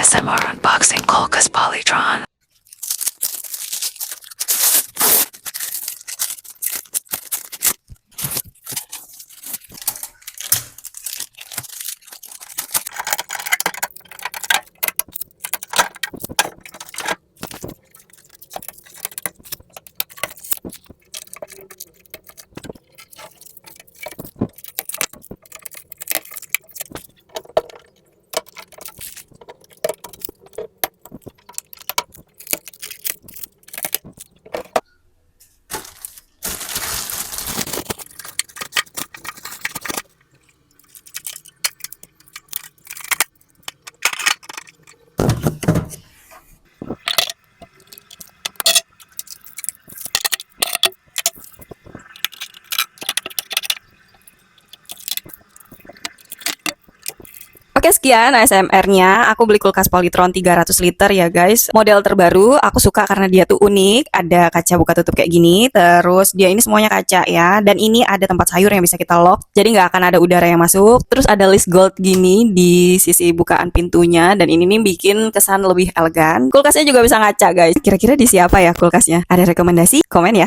ASMR unboxing Kulkas polytron. Oke, sekian ASMR-nya. Aku beli kulkas polytron 300 liter ya guys. Model terbaru, aku suka karena dia tuh unik. Ada kaca buka tutup kayak gini. Terus dia ini semuanya kaca ya. Dan ini ada tempat sayur yang bisa kita lock. Jadi nggak akan ada udara yang masuk. Terus ada list gold gini di sisi bukaan pintunya. Dan ini nih bikin kesan lebih elegan. Kulkasnya juga bisa ngaca guys. Kira-kira di siapa ya kulkasnya? Ada rekomendasi? Komen ya.